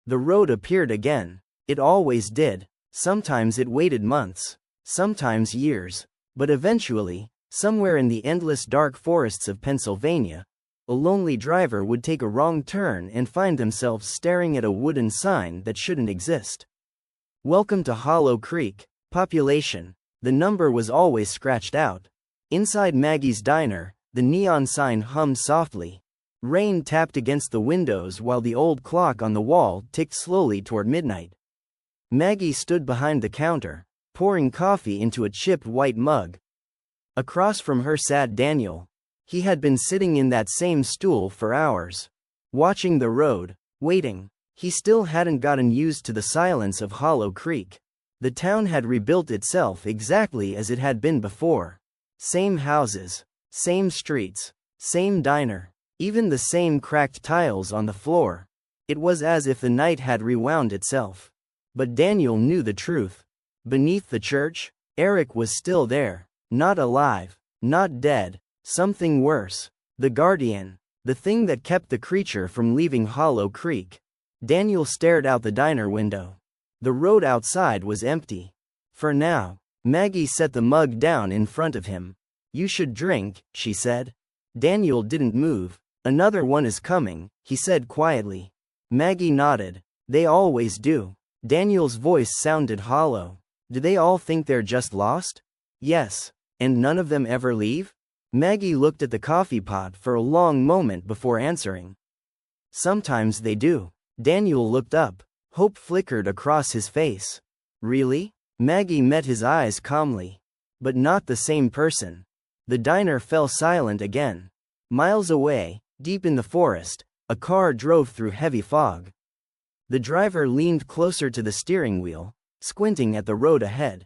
The road appeared again. It always did. Sometimes it waited months, sometimes years, but eventually, somewhere in the endless dark forests of Pennsylvania, a lonely driver would take a wrong turn and find themselves staring at a wooden sign that shouldn't exist. Welcome to Hollow Creek. Population. The number was always scratched out. Inside Maggie's diner, the neon sign hummed softly. Rain tapped against the windows while the old clock on the wall ticked slowly toward midnight. Maggie stood behind the counter, pouring coffee into a chipped white mug. Across from her sat Daniel. He had been sitting in that same stool for hours, watching the road, waiting. He still hadn't gotten used to the silence of Hollow Creek. The town had rebuilt itself exactly as it had been before. Same houses, same streets, same diner, even the same cracked tiles on the floor. It was as if the night had rewound itself. But Daniel knew the truth. Beneath the church, Eric was still there. Not alive, not dead, something worse. The guardian, the thing that kept the creature from leaving Hollow Creek. Daniel stared out the diner window. The road outside was empty. For now. Maggie set the mug down in front of him. You should drink, she said. Daniel didn't move. Another one is coming, he said quietly. Maggie nodded. They always do. Daniel's voice sounded hollow. Do they all think they're just lost? Yes. And none of them ever leave? Maggie looked at the coffee pot for a long moment before answering. Sometimes they do. Daniel looked up. Hope flickered across his face. Really? Maggie met his eyes calmly. But not the same person. The diner fell silent again. Miles away, deep in the forest, a car drove through heavy fog. The driver leaned closer to the steering wheel, squinting at the road ahead.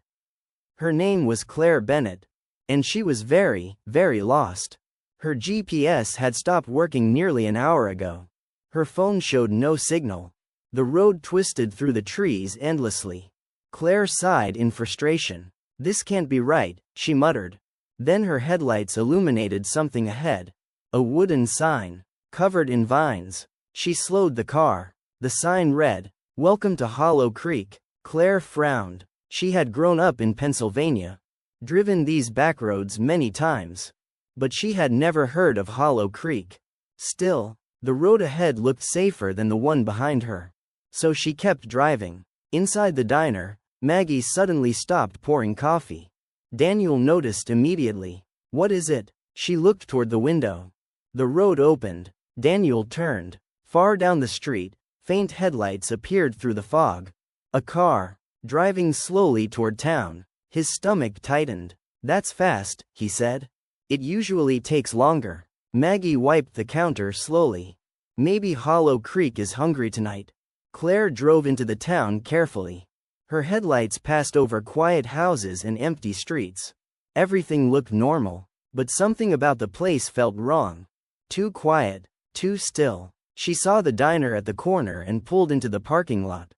Her name was Claire Bennett, and she was very, very lost. Her GPS had stopped working nearly an hour ago. Her phone showed no signal. The road twisted through the trees endlessly. Claire sighed in frustration. This can't be right, she muttered. Then her headlights illuminated something ahead. A wooden sign, covered in vines. She slowed the car. The sign read, "Welcome to Hollow Creek." Claire frowned. She had grown up in Pennsylvania, driven these backroads many times. But she had never heard of Hollow Creek. Still, the road ahead looked safer than the one behind her. So she kept driving. Inside the diner, Maggie suddenly stopped pouring coffee. Daniel noticed immediately. What is it? She looked toward the window. The road opened. Daniel turned. Far down the street, faint headlights appeared through the fog. A car, driving slowly toward town. His stomach tightened. That's fast, he said. It usually takes longer. Maggie wiped the counter slowly. Maybe Hollow Creek is hungry tonight. Claire drove into the town carefully. Her headlights passed over quiet houses and empty streets. Everything looked normal, but something about the place felt wrong. Too quiet, too still. She saw the diner at the corner and pulled into the parking lot.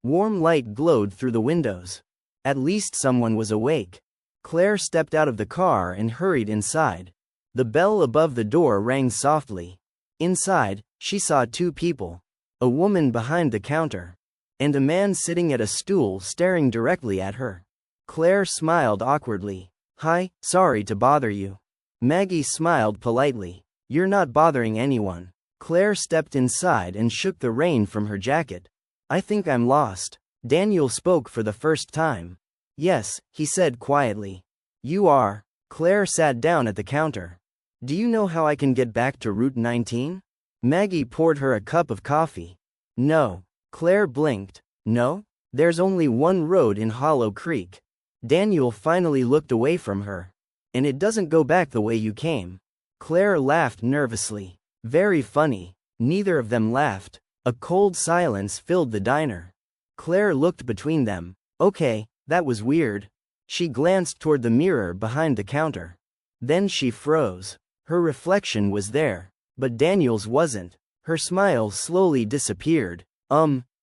Warm light glowed through the windows. At least someone was awake. Claire stepped out of the car and hurried inside. The bell above the door rang softly. Inside, she saw two people. A woman behind the counter. And a man sitting at a stool staring directly at her. Claire smiled awkwardly. Hi, sorry to bother you. Maggie smiled politely. You're not bothering anyone. Claire stepped inside and shook the rain from her jacket. I think I'm lost. Daniel spoke for the first time. Yes, he said quietly. You are. Claire sat down at the counter. Do you know how I can get back to Route 19? Maggie poured her a cup of coffee. No. Claire blinked. No? There's only one road in Hollow Creek. Daniel finally looked away from her. And it doesn't go back the way you came. Claire laughed nervously. Very funny. Neither of them laughed. A cold silence filled the diner. Claire looked between them. Okay, that was weird. She glanced toward the mirror behind the counter. Then she froze. Her reflection was there, but Daniel's wasn't. Her smile slowly disappeared.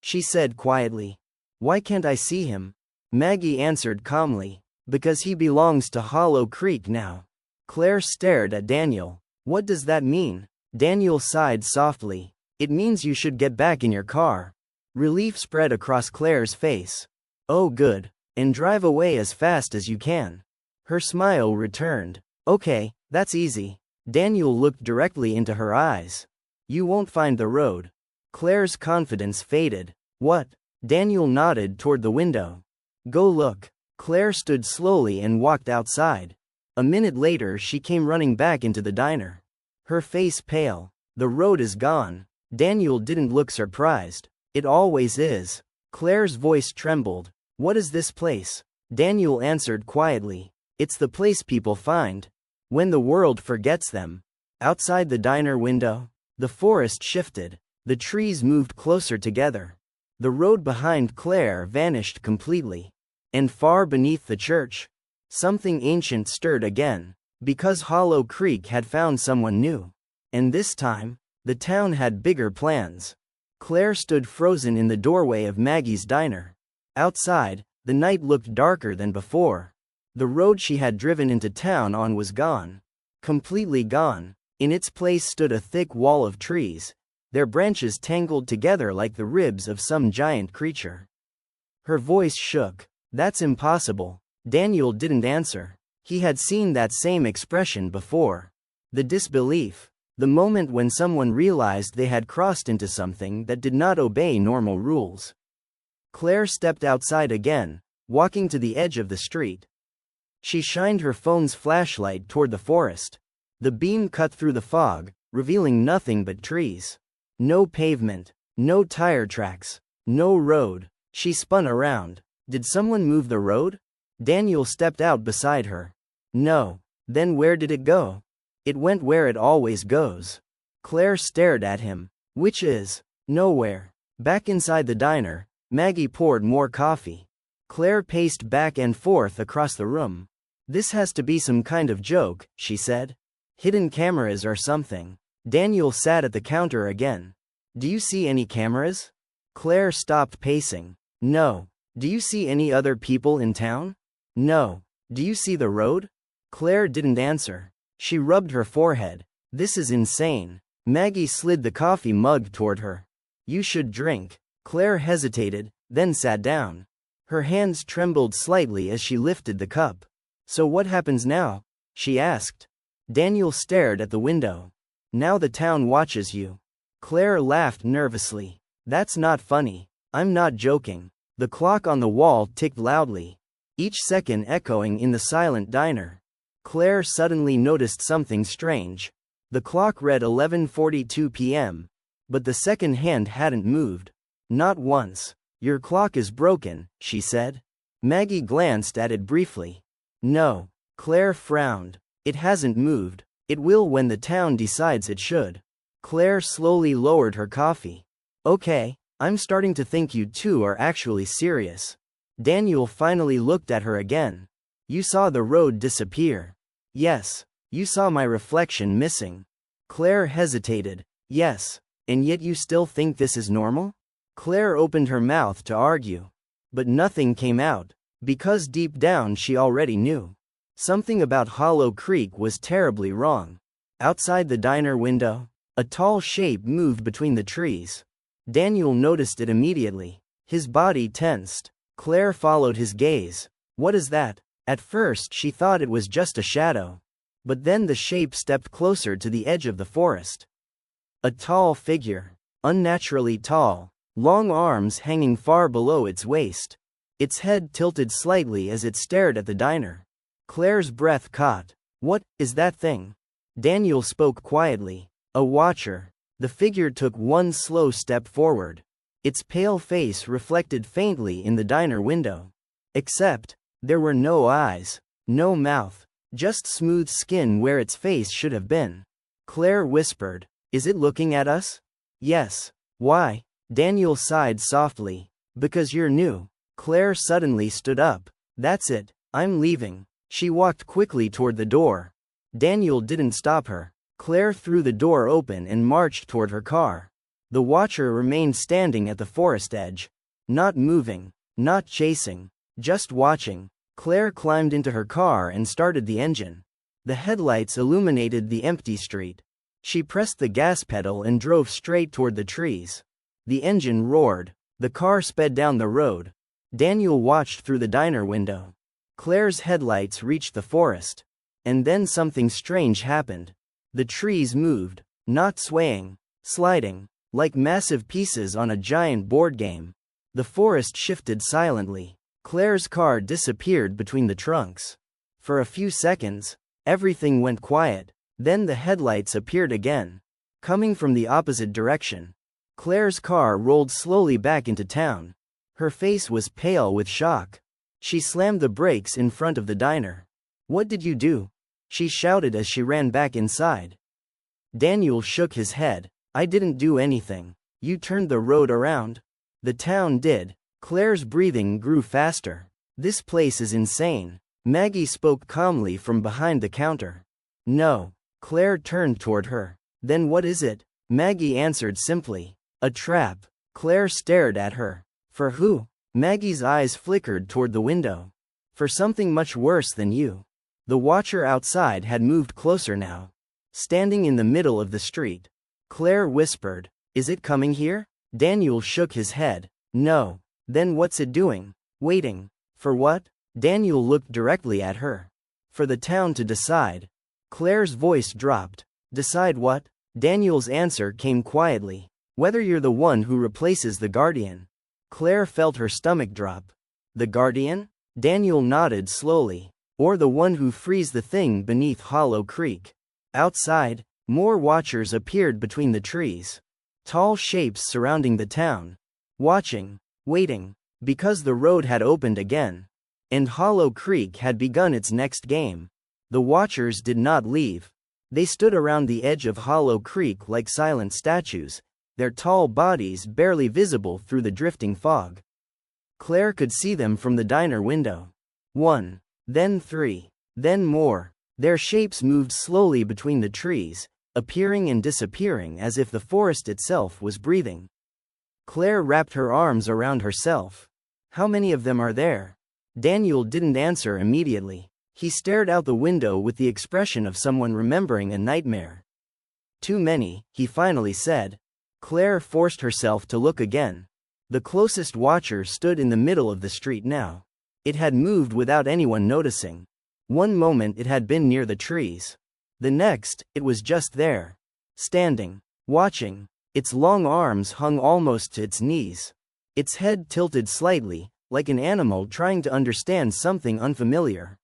She said quietly. Why can't I see him? Maggie answered calmly. Because he belongs to Hollow Creek now. Claire stared at Daniel. What does that mean? Daniel sighed softly. It means you should get back in your car. Relief spread across Claire's face. Oh good. And drive away as fast as you can. Her smile returned. Okay, that's easy. Daniel looked directly into her eyes. You won't find the road. Claire's confidence faded. What? Daniel nodded toward the window. Go look. Claire stood slowly and walked outside. A minute later she came running back into the diner. Her face pale. The road is gone. Daniel didn't look surprised. It always is. Claire's voice trembled. What is this place? Daniel answered quietly. It's the place people find when the world forgets them. Outside the diner window, the forest shifted. The trees moved closer together. The road behind Claire vanished completely. And far beneath the church, something ancient stirred again. Because Hollow Creek had found someone new. And this time, the town had bigger plans. Claire stood frozen in the doorway of Maggie's diner. Outside, the night looked darker than before. The road she had driven into town on was gone. Completely gone. In its place stood a thick wall of trees, their branches tangled together like the ribs of some giant creature. Her voice shook. That's impossible. Daniel didn't answer. He had seen that same expression before. The disbelief. The moment when someone realized they had crossed into something that did not obey normal rules. Claire stepped outside again, walking to the edge of the street. She shined her phone's flashlight toward the forest. The beam cut through the fog, revealing nothing but trees. No pavement, no tire tracks, no road. She spun around. Did someone move the road? Daniel stepped out beside her. No. Then where did it go? It went where it always goes. Claire stared at him. Which is? Nowhere. Back inside the diner, Maggie poured more coffee. Claire paced back and forth across the room. This has to be some kind of joke, she said. Hidden cameras or something. Daniel sat at the counter again. Do you see any cameras? Claire stopped pacing. No. Do you see any other people in town? No. Do you see the road? Claire didn't answer. She rubbed her forehead. This is insane. Maggie slid the coffee mug toward her. You should drink. Claire hesitated, then sat down. Her hands trembled slightly as she lifted the cup. So what happens now? She asked. Daniel stared at the window. Now the town watches you. Claire laughed nervously. That's not funny. I'm not joking. The clock on the wall ticked loudly, each second echoing in the silent diner. Claire suddenly noticed something strange. The clock read 11:42 p.m., but the second hand hadn't moved. Not once. Your clock is broken, she said. Maggie glanced at it briefly. No. Claire frowned. It hasn't moved. It will when the town decides it should. Claire slowly lowered her coffee. Okay, I'm starting to think you two are actually serious. Daniel finally looked at her again. You saw the road disappear. Yes. You saw my reflection missing. Claire hesitated. Yes. And yet you still think this is normal? Claire opened her mouth to argue. But nothing came out, because deep down she already knew. Something about Hollow Creek was terribly wrong. Outside the diner window, a tall shape moved between the trees. Daniel noticed it immediately. His body tensed. Claire followed his gaze. What is that? At first she thought it was just a shadow. But then the shape stepped closer to the edge of the forest. A tall figure. Unnaturally tall. Long arms hanging far below its waist. Its head tilted slightly as it stared at the diner. Claire's breath caught. What is that thing? Daniel spoke quietly. A watcher. The figure took one slow step forward. Its pale face reflected faintly in the diner window. Except, there were no eyes, no mouth, just smooth skin where its face should have been. Claire whispered, Is it looking at us? Yes. Why? Daniel sighed softly. Because you're new. Claire suddenly stood up. That's it. I'm leaving. She walked quickly toward the door. Daniel didn't stop her. Claire threw the door open and marched toward her car. The watcher remained standing at the forest edge. Not moving. Not chasing. Just watching. Claire climbed into her car and started the engine. The headlights illuminated the empty street. She pressed the gas pedal and drove straight toward the trees. The engine roared. The car sped down the road. Daniel watched through the diner window. Claire's headlights reached the forest. And then something strange happened. The trees moved, not swaying, sliding, like massive pieces on a giant board game. The forest shifted silently. Claire's car disappeared between the trunks. For a few seconds, everything went quiet. Then the headlights appeared again, coming from the opposite direction. Claire's car rolled slowly back into town. Her face was pale with shock. She slammed the brakes in front of the diner. "What did you do?" she shouted as she ran back inside. Daniel shook his head. "I didn't do anything. You turned the road around." "The town did." Claire's breathing grew faster. "This place is insane." Maggie spoke calmly from behind the counter. "No." Claire turned toward her. "Then what is it?" Maggie answered simply. "A trap." Claire stared at her. "For who?" Maggie's eyes flickered toward the window. "For something much worse than you." The watcher outside had moved closer now. Standing in the middle of the street, Claire whispered, "Is it coming here?" Daniel shook his head. "No." "Then what's it doing?" "Waiting." "For what?" Daniel looked directly at her. "For the town to decide." Claire's voice dropped. "Decide what?" Daniel's answer came quietly. "Whether you're the one who replaces the Guardian." Claire felt her stomach drop. "The Guardian?" Daniel nodded slowly. "Or the one who frees the thing beneath Hollow Creek." Outside, more watchers appeared between the trees. Tall shapes surrounding the town. Watching. Waiting. Because the road had opened again. And Hollow Creek had begun its next game. The watchers did not leave. They stood around the edge of Hollow Creek like silent statues, their tall bodies barely visible through the drifting fog. Claire could see them from the diner window. 1, then 3, then more. Their shapes moved slowly between the trees, appearing and disappearing as if the forest itself was breathing. Claire wrapped her arms around herself. "How many of them are there?" Daniel didn't answer immediately. He stared out the window with the expression of someone remembering a nightmare. "Too many," he finally said. Claire forced herself to look again. The closest watcher stood in the middle of the street now. It had moved without anyone noticing. One moment it had been near the trees. The next, it was just there. Standing. Watching. Its long arms hung almost to its knees. Its head tilted slightly, like an animal trying to understand something unfamiliar.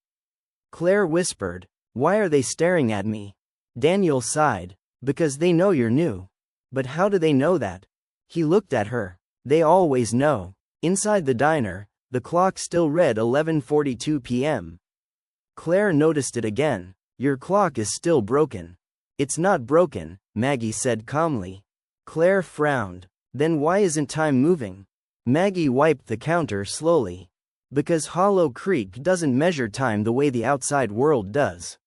Claire whispered, "Why are they staring at me?" Daniel sighed. "Because they know you're new." "But how do they know that?" He looked at her. "They always know." Inside the diner, the clock still read 11:42 p.m. Claire noticed it again. "Your clock is still broken." "It's not broken," Maggie said calmly. Claire frowned. "Then why isn't time moving?" Maggie wiped the counter slowly. "Because Hollow Creek doesn't measure time the way the outside world does."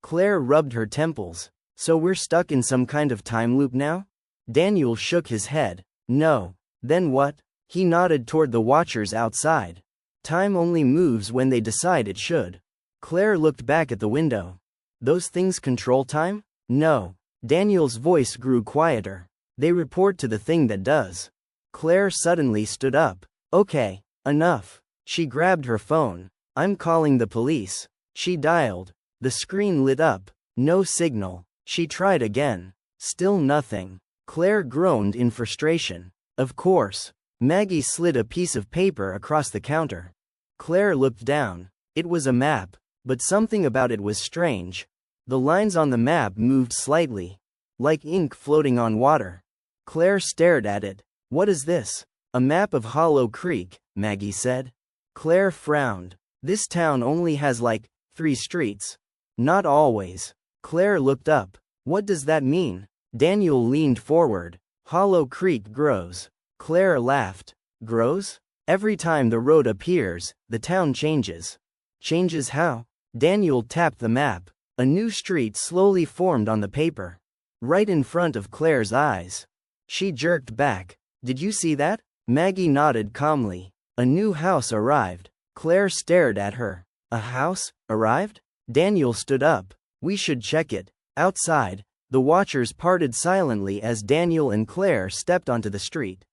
Claire rubbed her temples. "So we're stuck in some kind of time loop now?" Daniel shook his head. "No." "Then what?" He nodded toward the watchers outside. "Time only moves when they decide it should." Claire looked back at the window. "Those things control time?" "No." Daniel's voice grew quieter. "They report to the thing that does." Claire suddenly stood up. "Okay, enough." She grabbed her phone. "I'm calling the police." She dialed. The screen lit up. No signal. She tried again. Still nothing. Claire groaned in frustration. "Of course." Maggie slid a piece of paper across the counter. Claire looked down. It was a map, but something about it was strange. The lines on the map moved slightly, like ink floating on water. Claire stared at it. "What is this?" "A map of Hollow Creek," Maggie said. Claire frowned. "This town only has like 3 streets." "Not always." Claire looked up. "What does that mean?" Daniel leaned forward. "Hollow Creek grows." Claire laughed. "Grows? Every time the road appears, the town changes." "Changes how?" Daniel tapped the map. A new street slowly formed on the paper, right in front of Claire's eyes. She jerked back. "Did you see that?" Maggie nodded calmly. "A new house arrived." Claire stared at her. "A house? Arrived?" Daniel stood up. "We should check it." Outside, the watchers parted silently as Daniel and Claire stepped onto the street.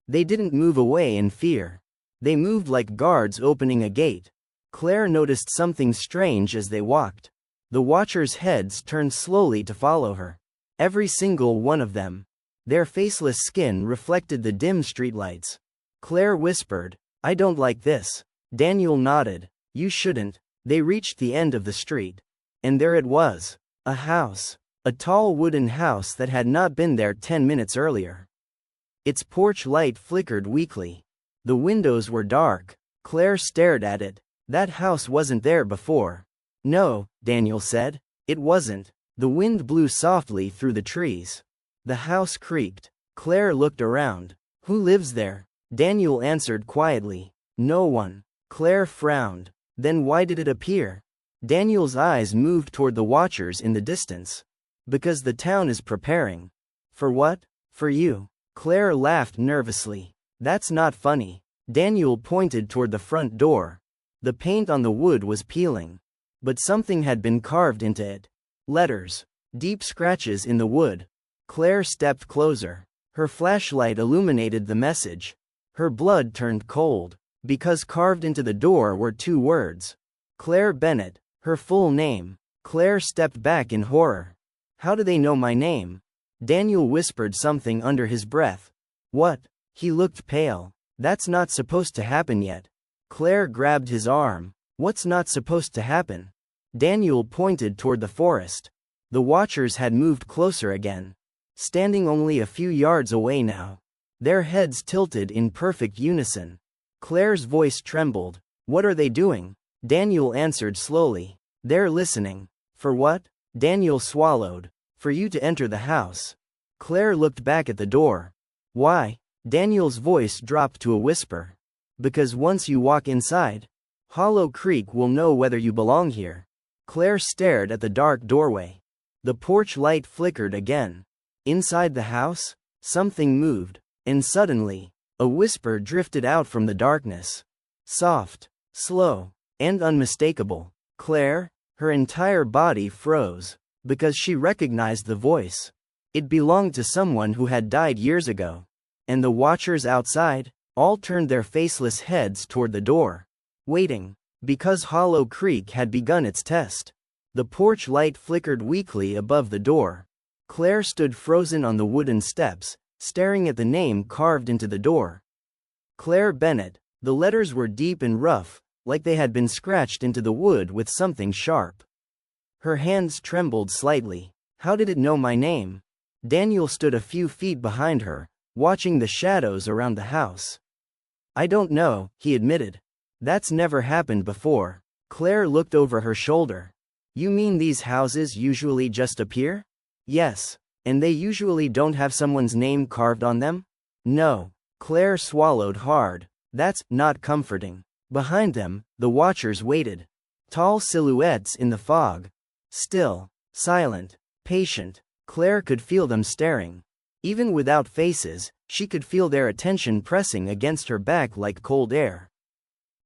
They didn't move away in fear. They moved like guards opening a gate. Claire noticed something strange as they walked. The watchers' heads turned slowly to follow her. Every single one of them. Their faceless skin reflected the dim streetlights. Claire whispered, "I don't like this." Daniel nodded. "You shouldn't." They reached the end of the street. And there it was. A house. A tall wooden house that had not been there 10 minutes earlier. Its porch light flickered weakly. The windows were dark. Claire stared at it. That house wasn't there before. "No," Daniel said. "It wasn't." The wind blew softly through the trees. The house creaked. Claire looked around. "Who lives there?" Daniel answered quietly. "No one." Claire frowned. "Then why did it appear?" Daniel's eyes moved toward the watchers in the distance. "Because the town is preparing." "For what?" "For you." Claire laughed nervously. "That's not funny." Daniel pointed toward the front door. The paint on the wood was peeling. But something had been carved into it. Letters. Deep scratches in the wood. Claire stepped closer. Her flashlight illuminated the message. Her blood turned cold. Because carved into the door were 2 words. Claire Bennett. Her full name. Claire stepped back in horror. "How do they know my name?" Daniel whispered something under his breath. "What?" He looked pale. "That's not supposed to happen yet." Claire grabbed his arm. "What's not supposed to happen?" Daniel pointed toward the forest. The watchers had moved closer again. Standing only a few yards away now. Their heads tilted in perfect unison. Claire's voice trembled. "What are they doing?" Daniel answered slowly. "They're listening." "For what?" Daniel swallowed. "For you to enter the house." Claire looked back at the door. "Why?" Daniel's voice dropped to a whisper. "Because once you walk inside, Hollow Creek will know whether you belong here." Claire stared at the dark doorway. The porch light flickered again. Inside the house, something moved, and suddenly, a whisper drifted out from the darkness. Soft, slow, and unmistakable. Claire, her entire body froze, because she recognized the voice. It belonged to someone who had died years ago. And the watchers outside, all turned their faceless heads toward the door. Waiting. Because Hollow Creek had begun its test. The porch light flickered weakly above the door. Claire stood frozen on the wooden steps, staring at the name carved into the door. Claire Bennett. The letters were deep and rough, like they had been scratched into the wood with something sharp. Her hands trembled slightly. How did it know my name? Daniel stood a few feet behind her, watching the shadows around the house. "I don't know," he admitted. "That's never happened before." Claire looked over her shoulder. "You mean these houses usually just appear?" "Yes. And they usually don't have someone's name carved on them?" "No." Claire swallowed hard. "That's not comforting." Behind them, the watchers waited. Tall silhouettes in the fog. Still, silent, patient. Claire could feel them staring. Even without faces, she could feel their attention pressing against her back like cold air.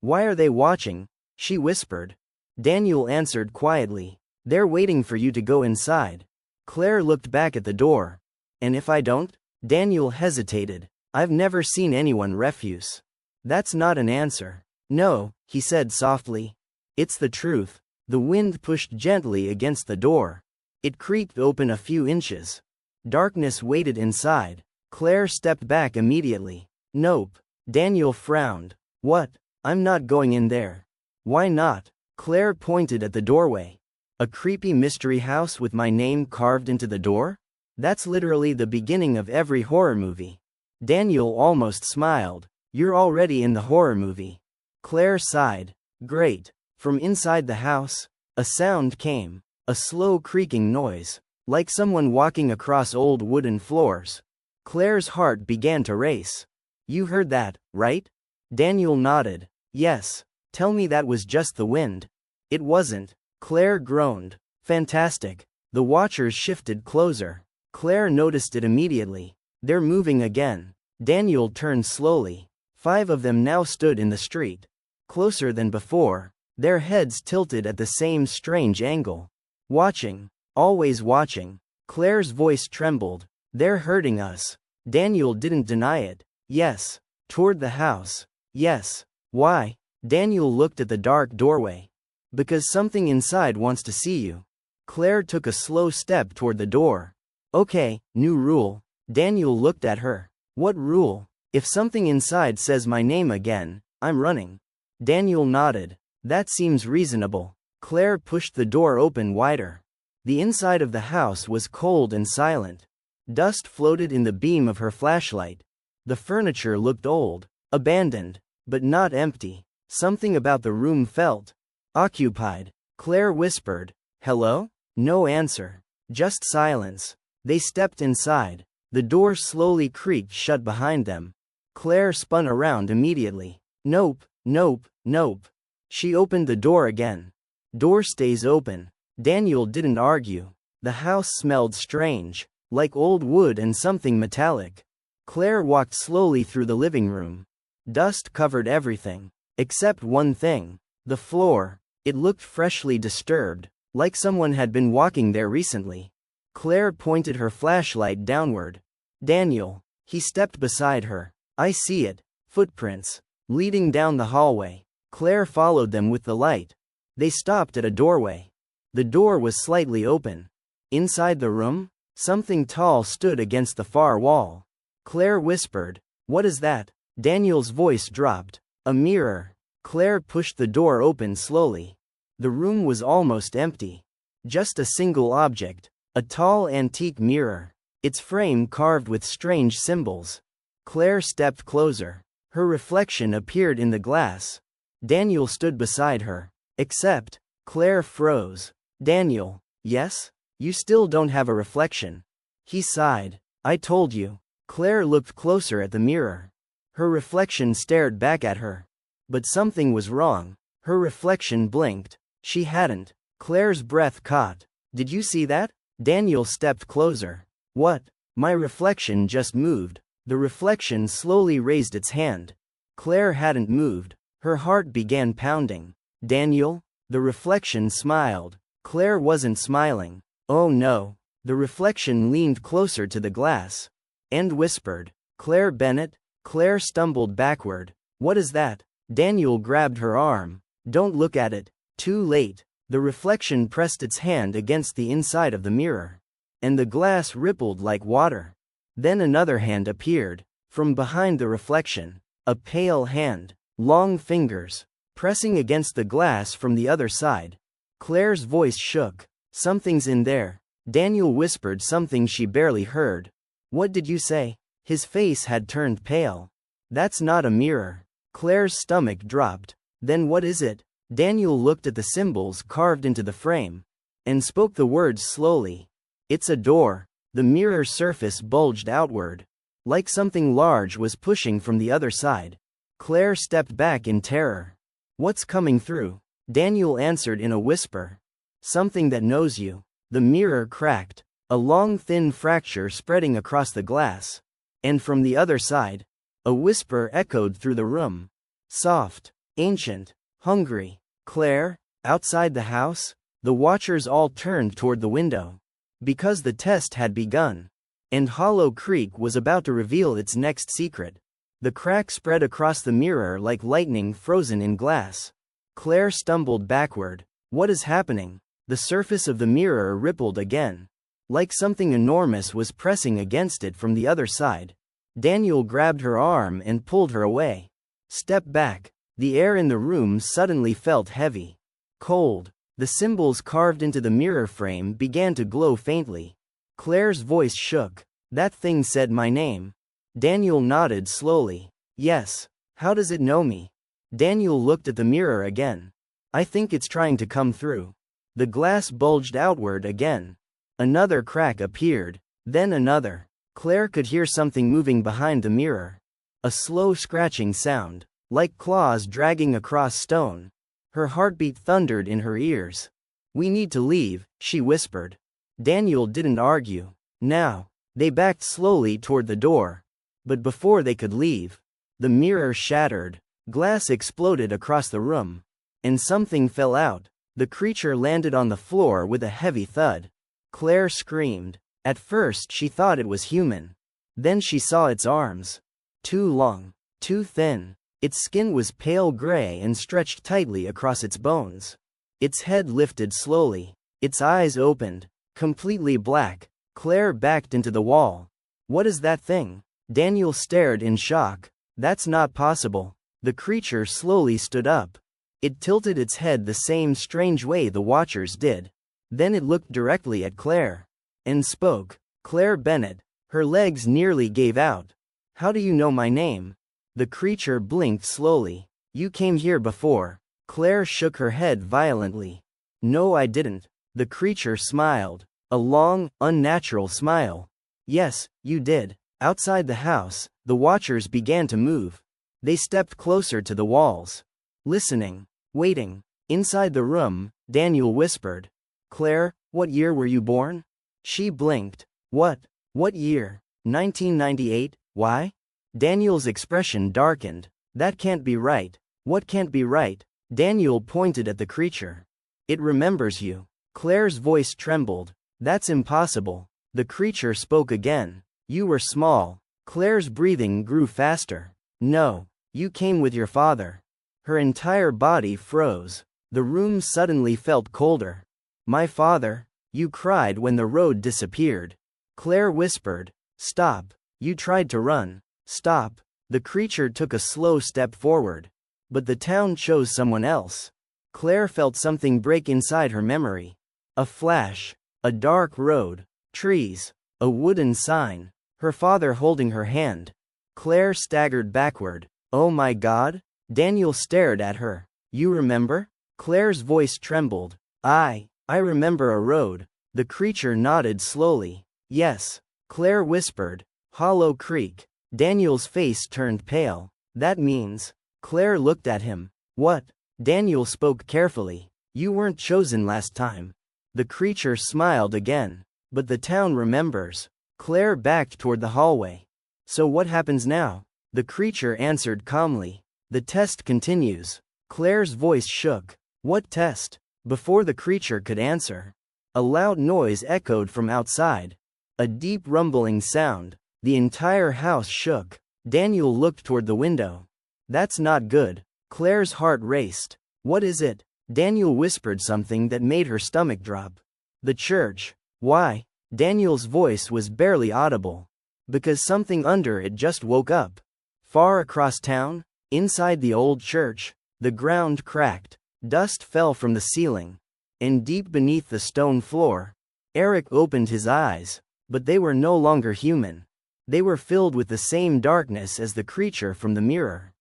"Why are they watching?" she whispered. Daniel answered quietly. "They're waiting for you to go inside." Claire looked back at the door. "And if I don't?" Daniel hesitated. "I've never seen anyone refuse." "That's not an answer." "No," he said softly. "It's the truth." The wind pushed gently against the door. It creaked open a few inches. Darkness waited inside. Claire stepped back immediately. "Nope." Daniel frowned. "What?" "I'm not going in there." "Why not?" Claire pointed at the doorway. "A creepy mystery house with my name carved into the door? That's literally the beginning of every horror movie." Daniel almost smiled. "You're already in the horror movie." Claire sighed. "Great." From inside the house, a sound came. A slow creaking noise. Like someone walking across old wooden floors. Claire's heart began to race. "You heard that, right?" Daniel nodded. "Yes. Tell me that was just the wind." "It wasn't." Claire groaned. "Fantastic." The watchers shifted closer. Claire noticed it immediately. "They're moving again." Daniel turned slowly. 5 of them now stood in the street. Closer than before. Their heads tilted at the same strange angle. "Watching. Always watching." Claire's voice trembled. "They're hurting us." Daniel didn't deny it. Yes. Toward the house. Yes. Why? Daniel looked at the dark doorway. Because something inside wants to see you. Claire took a slow step toward the door. Okay, new rule. Daniel looked at her. What rule? If something inside says my name again, I'm running. Daniel nodded. That seems reasonable. Claire pushed the door open wider. The inside of the house was cold and silent. Dust floated in the beam of her flashlight. The furniture looked old, abandoned, but not empty. Something about the room felt occupied. Claire whispered, "Hello?" No answer. Just silence. They stepped inside. The door slowly creaked shut behind them. Claire spun around immediately. Nope, nope, nope. She opened the door again. Door stays open. Daniel didn't argue. The house smelled strange, like old wood and something metallic. Claire walked slowly through the living room. Dust covered everything, except one thing. The floor. It looked freshly disturbed, like someone had been walking there recently. Claire pointed her flashlight downward. Daniel. He stepped beside her. I see it. Footprints. Leading down the hallway. Claire followed them with the light. They stopped at a doorway. The door was slightly open. Inside the room, something tall stood against the far wall. Claire whispered, "What is that?" Daniel's voice dropped. A mirror. Claire pushed the door open slowly. The room was almost empty. Just a single object. A tall antique mirror. Its frame carved with strange symbols. Claire stepped closer. Her reflection appeared in the glass. Daniel stood beside her. Except, Claire froze. Daniel. Yes? You still don't have a reflection. He sighed. I told you. Claire looked closer at the mirror. Her reflection stared back at her. But something was wrong. Her reflection blinked. She hadn't. Claire's breath caught. Did you see that? Daniel stepped closer. What? My reflection just moved. The reflection slowly raised its hand. Claire hadn't moved. Her heart began pounding. Daniel? The reflection smiled. Claire wasn't smiling. Oh no. The reflection leaned closer to the glass. And whispered. Claire Bennett? Claire stumbled backward. What is that? Daniel grabbed her arm. Don't look at it. Too late. The reflection pressed its hand against the inside of the mirror. And the glass rippled like water. Then another hand appeared. From behind the reflection. A pale hand. Long fingers. Pressing against the glass from the other side. Claire's voice shook. Something's in there. Daniel whispered something she barely heard. What did you say? His face had turned pale. That's not a mirror. Claire's stomach dropped. Then what is it? Daniel looked at the symbols carved into the frame. And spoke the words slowly. It's a door. The mirror's surface bulged outward. Like something large was pushing from the other side. Claire stepped back in terror. What's coming through? Daniel answered in a whisper. Something that knows you. The mirror cracked. A long thin fracture spreading across the glass. And from the other side, a whisper echoed through the room. Soft, ancient, hungry. Claire? Outside the house? The watchers all turned toward the window. Because the test had begun. And Hollow Creek was about to reveal its next secret. The crack spread across the mirror like lightning frozen in glass. Claire stumbled backward. What is happening? The surface of the mirror rippled again. Like something enormous was pressing against it from the other side. Daniel grabbed her arm and pulled her away. Step back. The air in the room suddenly felt heavy. Cold. The symbols carved into the mirror frame began to glow faintly. Claire's voice shook. That thing said my name. Daniel nodded slowly. Yes. How does it know me? Daniel looked at the mirror again. I think it's trying to come through. The glass bulged outward again. Another crack appeared. Then another. Claire could hear something moving behind the mirror. A slow scratching sound. Like claws dragging across stone. Her heartbeat thundered in her ears. We need to leave, she whispered. Daniel didn't argue. Now. They backed slowly toward the door. But before they could leave, the mirror shattered. Glass exploded across the room. And something fell out. The creature landed on the floor with a heavy thud. Claire screamed. At first she thought it was human. Then she saw its arms. Too long. Too thin. Its skin was pale gray and stretched tightly across its bones. Its head lifted slowly. Its eyes opened. Completely black. Claire backed into the wall. What is that thing? Daniel stared in shock. That's not possible. The creature slowly stood up. It tilted its head the same strange way the watchers did. Then it looked directly at Claire. And spoke. Claire Bennett. Her legs nearly gave out. How do you know my name? The creature blinked slowly. You came here before. Claire shook her head violently. No, I didn't. The creature smiled. A long, unnatural smile. Yes, you did. Outside the house, the watchers began to move. They stepped closer to the walls. Listening. Waiting. Inside the room, Daniel whispered. Claire, what year were you born? She blinked. What? What year? 1998, why? Daniel's expression darkened. That can't be right. What can't be right? Daniel pointed at the creature. It remembers you. Claire's voice trembled. That's impossible. The creature spoke again. You were small. Claire's breathing grew faster. No. You came with your father. Her entire body froze. The room suddenly felt colder. My father? You cried when the road disappeared. Claire whispered. Stop. You tried to run. Stop. The creature took a slow step forward. But the town chose someone else. Claire felt something break inside her memory. A flash. A dark road. Trees. A wooden sign. Her father holding her hand. Claire staggered backward. Oh my God? Daniel stared at her. You remember? Claire's voice trembled. I remember a road. The creature nodded slowly. Yes. Claire whispered. Hollow Creek. Daniel's face turned pale. That means. Claire looked at him. What? Daniel spoke carefully. You weren't chosen last time. The creature smiled again. But the town remembers. Claire backed toward the hallway. So what happens now? The creature answered calmly. The test continues. Claire's voice shook. What test? Before the creature could answer, a loud noise echoed from outside. A deep rumbling sound. The entire house shook. Daniel looked toward the window. That's not good. Claire's heart raced. What is it? Daniel whispered something that made her stomach drop. The church. Why? Daniel's voice was barely audible. Because something under it just woke up. Far across town, inside the old church, the ground cracked. Dust fell from the ceiling. And deep beneath the stone floor, Eric opened his eyes. But they were no longer human. They were filled with the same darkness as the creature from the mirror.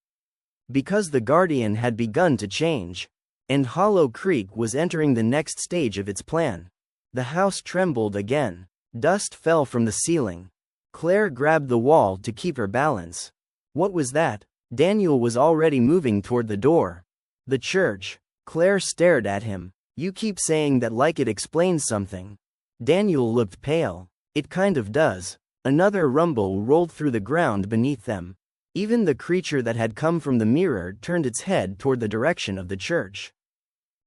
Because the Guardian had begun to change. And Hollow Creek was entering the next stage of its plan. The house trembled again. Dust fell from the ceiling. Claire grabbed the wall to keep her balance. What was that? Daniel was already moving toward the door. The church. Claire stared at him. You keep saying that like it explains something. Daniel looked pale. It kind of does. Another rumble rolled through the ground beneath them. Even the creature that had come from the mirror turned its head toward the direction of the church.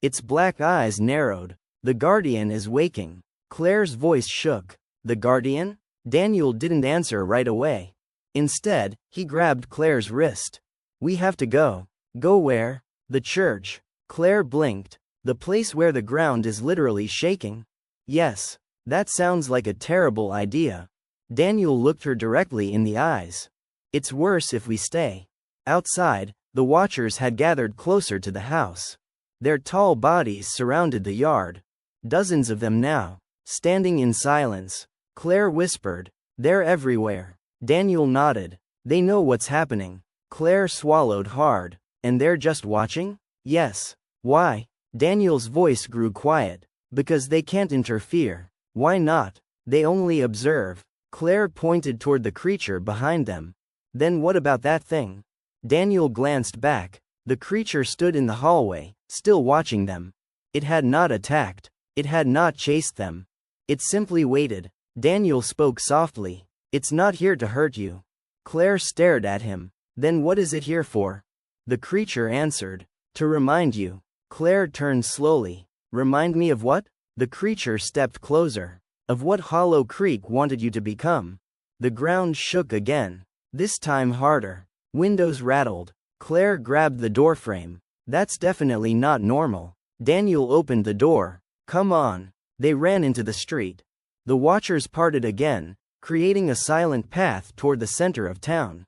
Its black eyes narrowed. The Guardian is waking. Claire's voice shook. The Guardian? Daniel didn't answer right away. Instead, he grabbed Claire's wrist. We have to go. Go where? The church. Claire blinked. The place where the ground is literally shaking? Yes. That sounds like a terrible idea. Daniel looked her directly in the eyes. It's worse if we stay. Outside, the watchers had gathered closer to the house. Their tall bodies surrounded the yard. Dozens of them now, standing in silence. Claire whispered, they're everywhere. Daniel nodded. They know what's happening. Claire swallowed hard. And they're just watching? Yes. Why? Daniel's voice grew quiet. Because they can't interfere. Why not? They only observe. Claire pointed toward the creature behind them. Then what about that thing? Daniel glanced back. The creature stood in the hallway, still watching them. It had not attacked. It had not chased them. It simply waited. Daniel spoke softly. It's not here to hurt you. Claire stared at him. Then what is it here for? The creature answered. To remind you. Claire turned slowly. Remind me of what? The creature stepped closer. Of what Hollow Creek wanted you to become. The ground shook again. This time harder. Windows rattled. Claire grabbed the doorframe. That's definitely not normal. Daniel opened the door. Come on. They ran into the street. The watchers parted again, creating a silent path toward the center of town.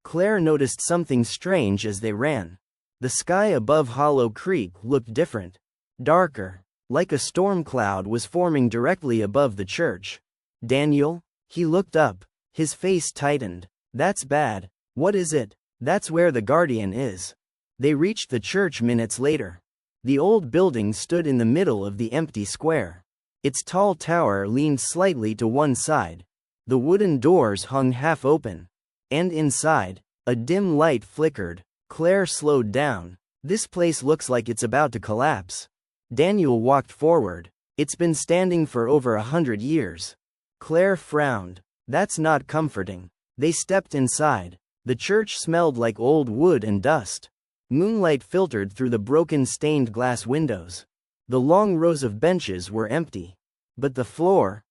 Claire noticed something strange as they ran. The sky above Hollow Creek looked different. Darker. Like a storm cloud was forming directly above the church. Daniel? He looked up. His face tightened. That's bad. What is it? That's where the Guardian is. They reached the church minutes later. The old building stood in the middle of the empty square. Its tall tower leaned slightly to one side. The wooden doors hung half open. And inside, a dim light flickered. Claire slowed down. This place looks like it's about to collapse. Daniel walked forward. It's been standing for over 100 years. Claire frowned. That's not comforting. They stepped inside. The church smelled like old wood and dust. Moonlight filtered through the broken stained glass windows. The long rows of benches were empty. But the floor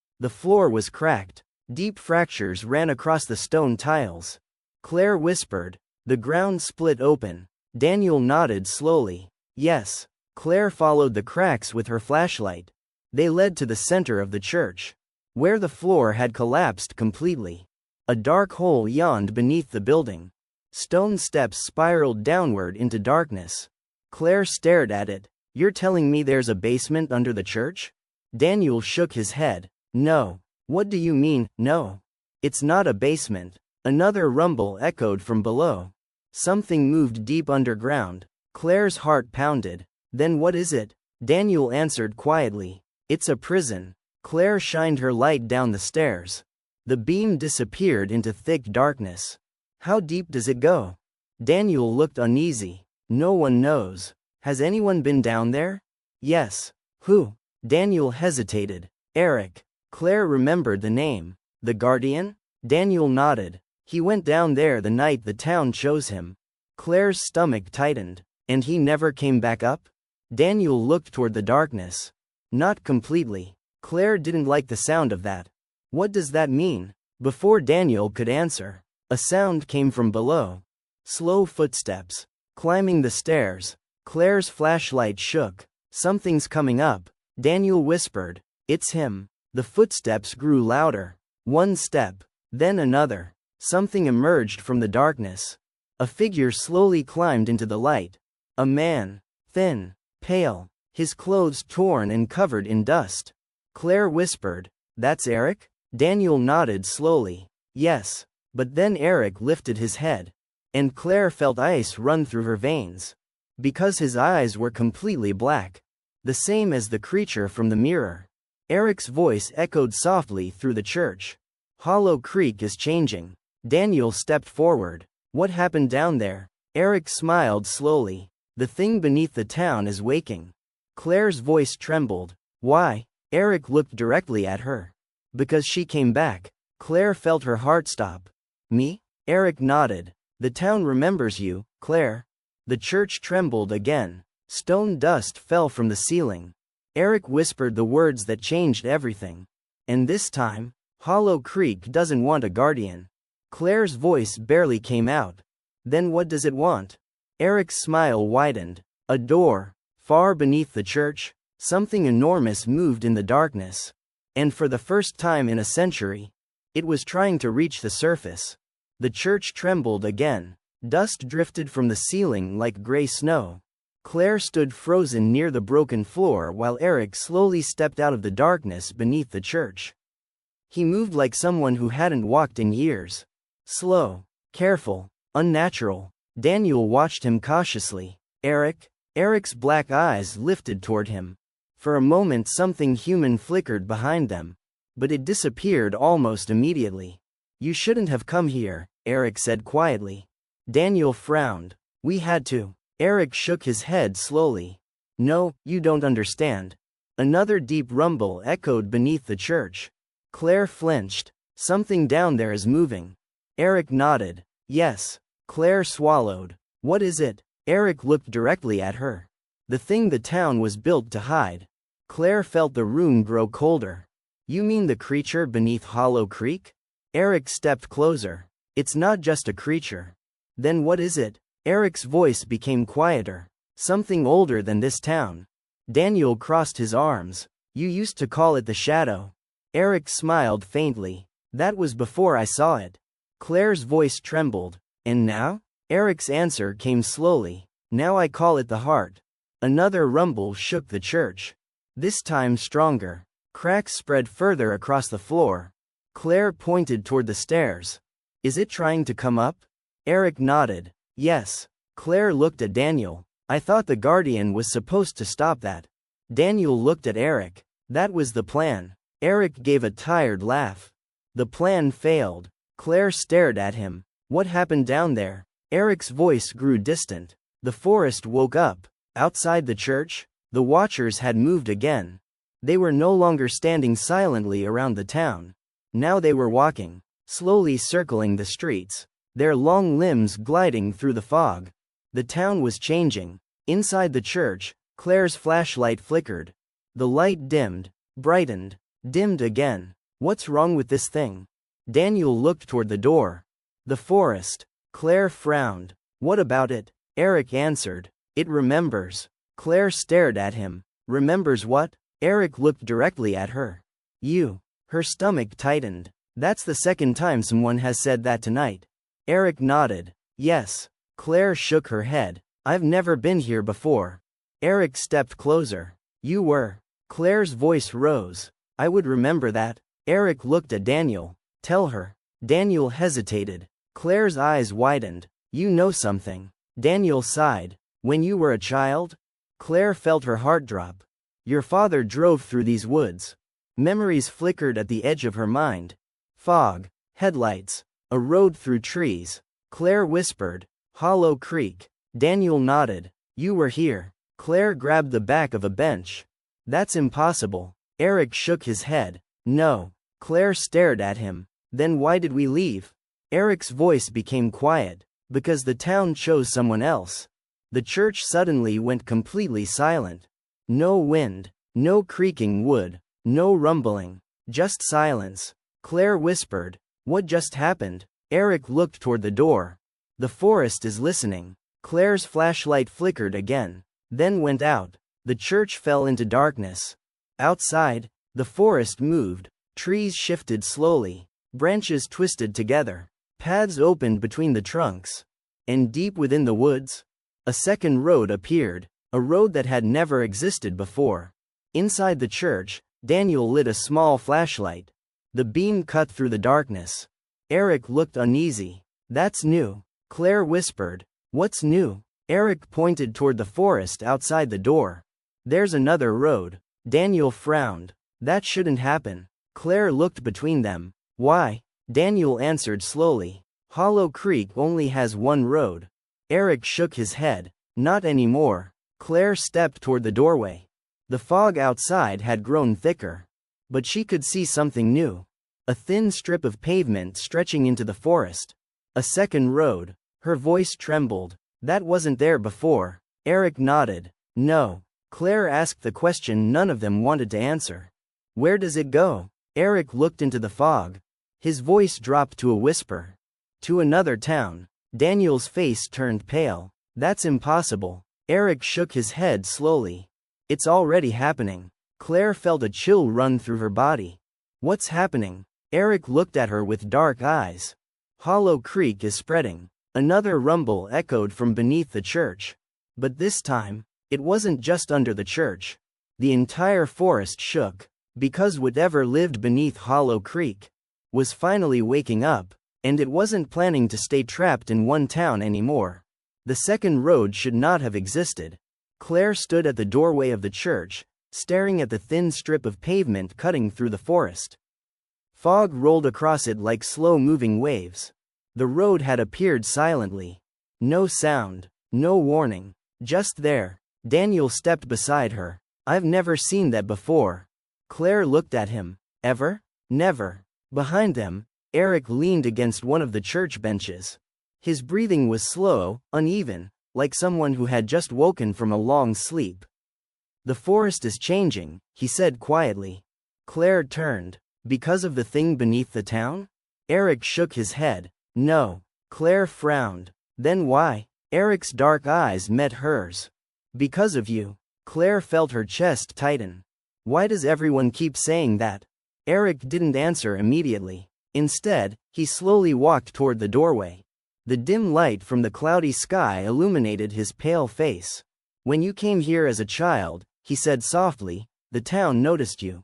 was cracked. Deep fractures ran across the stone tiles. Claire whispered. The ground split open. Daniel nodded slowly. Yes. Claire followed the cracks with her flashlight. They led to the center of the church, where the floor had collapsed completely. A dark hole yawned beneath the building. Stone steps spiraled downward into darkness. Claire stared at it. You're telling me there's a basement under the church? Daniel shook his head. No. What do you mean, no? It's not a basement. Another rumble echoed from below. Something moved deep underground. Claire's heart pounded. Then what is it? Daniel answered quietly. It's a prison. Claire shined her light down the stairs. The beam disappeared into thick darkness. How deep does it go? Daniel looked uneasy. No one knows. Has anyone been down there? Yes. Who? Daniel hesitated. Eric. Claire remembered the name. The Guardian? Daniel nodded. He went down there the night the town chose him. Claire's stomach tightened. And he never came back up? Daniel looked toward the darkness. Not completely. Claire didn't like the sound of that. What does that mean? Before Daniel could answer, a sound came from below. Slow footsteps. Climbing the stairs. Claire's flashlight shook. Something's coming up. Daniel whispered. It's him. The footsteps grew louder. One step. Then another. Something emerged from the darkness. A figure slowly climbed into the light. A man. Thin. Pale. His clothes torn and covered in dust. Claire whispered. That's Eric? Daniel nodded slowly. Yes. But then Eric lifted his head. And Claire felt ice run through her veins. Because his eyes were completely black. The same as the creature from the mirror. Eric's voice echoed softly through the church. Hollow Creek is changing. Daniel stepped forward. What happened down there? Eric smiled slowly. The thing beneath the town is waking. Claire's voice trembled. Why? Eric looked directly at her. Because she came back. Claire felt her heart stop. Me? Eric nodded. The town remembers you, Claire. The church trembled again. Stone dust fell from the ceiling. Eric whispered the words that changed everything. And this time, Hollow Creek doesn't want a guardian. Claire's voice barely came out. Then what does it want? Eric's smile widened. A door. Far beneath the church, something enormous moved in the darkness. And for the first time in a century, it was trying to reach the surface. The church trembled again. Dust drifted from the ceiling like gray snow. Claire stood frozen near the broken floor while Eric slowly stepped out of the darkness beneath the church. He moved like someone who hadn't walked in years. Slow, careful, unnatural. Daniel watched him cautiously. Eric's black eyes lifted toward him. For a moment something human flickered behind them. But it disappeared almost immediately. You shouldn't have come here, Eric said quietly. Daniel frowned. We had to. Eric shook his head slowly. No, you don't understand. Another deep rumble echoed beneath the church. Claire flinched. Something down there is moving. Eric nodded. Yes. Claire swallowed. What is it? Eric looked directly at her. The thing the town was built to hide. Claire felt the room grow colder. You mean the creature beneath Hollow Creek? Eric stepped closer. It's not just a creature. Then what is it? Eric's voice became quieter. Something older than this town. Daniel crossed his arms. You used to call it the shadow. Eric smiled faintly. That was before I saw it. Claire's voice trembled. And now? Eric's answer came slowly. Now I call it the heart. Another rumble shook the church. This time stronger. Cracks spread further across the floor. Claire pointed toward the stairs. Is it trying to come up? Eric nodded. Yes. Claire looked at Daniel. I thought the Guardian was supposed to stop that. Daniel looked at Eric. That was the plan. Eric gave a tired laugh. The plan failed. Claire stared at him. What happened down there? Eric's voice grew distant. The forest woke up. Outside the church, the watchers had moved again. They were no longer standing silently around the town. Now they were walking, slowly circling the streets, their long limbs gliding through the fog. The town was changing. Inside the church, Claire's flashlight flickered. The light dimmed, brightened, dimmed again. What's wrong with this thing? Daniel looked toward the door. The forest. Claire frowned. What about it? Eric answered. It remembers. Claire stared at him. Remembers what? Eric looked directly at her. You. Her stomach tightened. That's the second time someone has said that tonight. Eric nodded. Yes. Claire shook her head. I've never been here before. Eric stepped closer. You were. Claire's voice rose. I would remember that. Eric looked at Daniel. Tell her. Daniel hesitated. Claire's eyes widened. You know something. Daniel sighed. When you were a child? Claire felt her heart drop. Your father drove through these woods. Memories flickered at the edge of her mind. Fog, headlights, a road through trees. Claire whispered. Hollow Creek. Daniel nodded. You were here. Claire grabbed the back of a bench. That's impossible. Eric shook his head. No. Claire stared at him. Then why did we leave? Eric's voice became quiet. Because the town chose someone else. The church suddenly went completely silent. No wind, no creaking wood, no rumbling, just silence. Claire whispered. What just happened? Eric looked toward the door. The forest is listening. Claire's flashlight flickered again, then went out. The church fell into darkness. Outside, the forest moved. Trees shifted slowly. Branches twisted together. Paths opened between the trunks. And deep within the woods, a second road appeared, a road that had never existed before. Inside the church, Daniel lit a small flashlight. The beam cut through the darkness. Eric looked uneasy. That's new. Claire whispered. What's new? Eric pointed toward the forest outside the door. There's another road. Daniel frowned. That shouldn't happen. Claire looked between them. Why? Daniel answered slowly. Hollow Creek only has one road. Eric shook his head. Not anymore. Claire stepped toward the doorway. The fog outside had grown thicker. But she could see something new. A thin strip of pavement stretching into the forest. A second road. Her voice trembled. That wasn't there before. Eric nodded. No. Claire asked the question none of them wanted to answer. Where does it go? Eric looked into the fog. His voice dropped to a whisper. To another town. Daniel's face turned pale. That's impossible. Eric shook his head slowly. It's already happening. Claire felt a chill run through her body. What's happening? Eric looked at her with dark eyes. Hollow Creek is spreading. Another rumble echoed from beneath the church. But this time, it wasn't just under the church. The entire forest shook. Because whatever lived beneath Hollow Creek was finally waking up. And it wasn't planning to stay trapped in one town anymore. The second road should not have existed. Claire stood at the doorway of the church, staring at the thin strip of pavement cutting through the forest. Fog rolled across it like slow-moving waves. The road had appeared silently. No sound, no warning. Just there. Daniel stepped beside her. I've never seen that before. Claire looked at him. Ever? Never. Behind them, Eric leaned against one of the church benches. His breathing was slow, uneven, like someone who had just woken from a long sleep. The forest is changing, he said quietly. Claire turned. Because of the thing beneath the town? Eric shook his head. No. Claire frowned. Then why? Eric's dark eyes met hers. Because of you. Claire felt her chest tighten. Why does everyone keep saying that? Eric didn't answer immediately. Instead, he slowly walked toward the doorway. The dim light from the cloudy sky illuminated his pale face. When you came here as a child, he said softly, the town noticed you.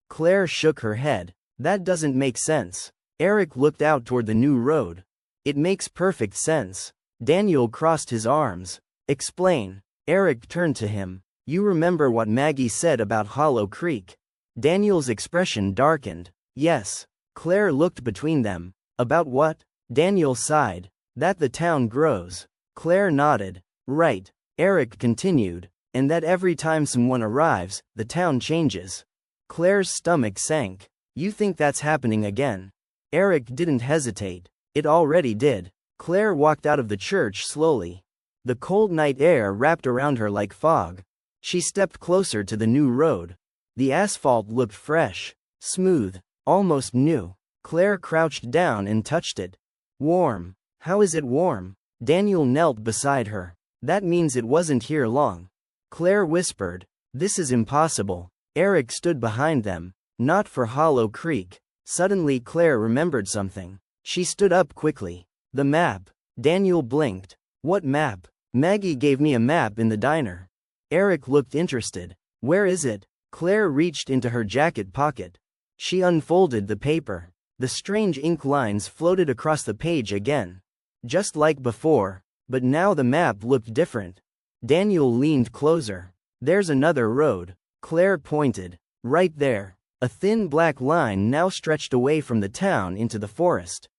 Claire shook her head. That doesn't make sense. Eric looked out toward the new road. It makes perfect sense. Daniel crossed his arms. Explain. Eric turned to him. You remember what Maggie said about Hollow Creek? Daniel's expression darkened. Yes. Claire looked between them. About what? Daniel sighed. That the town grows. Claire nodded. Right. Eric continued. And that every time someone arrives, the town changes. Claire's stomach sank. You think that's happening again? Eric didn't hesitate. It already did. Claire walked out of the church slowly. The cold night air wrapped around her like fog. She stepped closer to the new road. The asphalt looked fresh, smooth, almost new. Claire crouched down and touched it. Warm. How is it warm? Daniel knelt beside her. That means it wasn't here long. Claire whispered. This is impossible. Eric stood behind them. Not for Hollow Creek. Suddenly Claire remembered something. She stood up quickly. The map. Daniel blinked. What map? Maggie gave me a map in the diner. Eric looked interested. Where is it? Claire reached into her jacket pocket. She unfolded the paper. The strange ink lines floated across the page again. Just like before, but now the map looked different. Daniel leaned closer. There's another road. Claire pointed. Right there. A thin black line now stretched away from the town into the forest.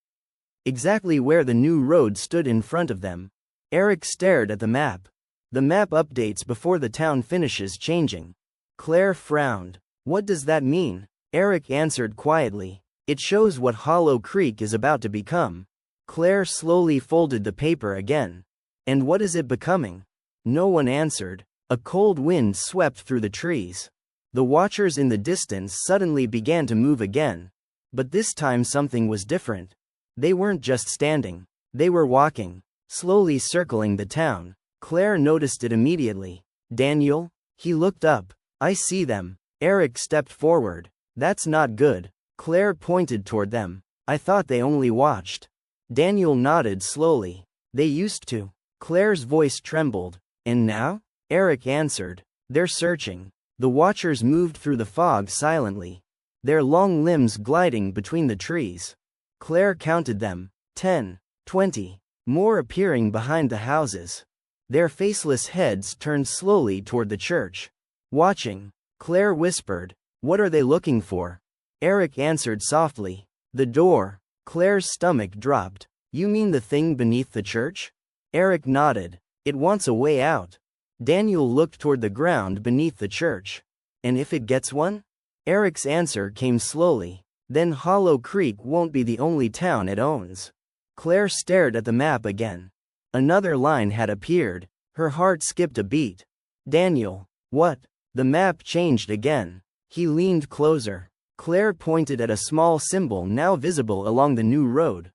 Exactly where the new road stood in front of them. Eric stared at the map. The map updates before the town finishes changing. Claire frowned. What does that mean? Eric answered quietly. It shows what Hollow Creek is about to become. Claire slowly folded the paper again. And what is it becoming? No one answered. A cold wind swept through the trees. The watchers in the distance suddenly began to move again. But this time something was different. They weren't just standing. They were walking, slowly circling the town. Claire noticed it immediately. Daniel? He looked up. I see them. Eric stepped forward. That's not good. Claire pointed toward them. I thought they only watched. Daniel nodded slowly. They used to. Claire's voice trembled. And now? Eric answered. They're searching. The watchers moved through the fog silently, their long limbs gliding between the trees. Claire counted them. 10, 20, more appearing behind the houses. Their faceless heads turned slowly toward the church. Watching. Claire whispered. What are they looking for? Eric answered softly. The door. Claire's stomach dropped. You mean the thing beneath the church? Eric nodded. It wants a way out. Daniel looked toward the ground beneath the church. And if it gets one? Eric's answer came slowly. Then Hollow Creek won't be the only town it owns. Claire stared at the map again. Another line had appeared. Her heart skipped a beat. Daniel. What? The map changed again. He leaned closer. Claire pointed at a small symbol now visible along the new road.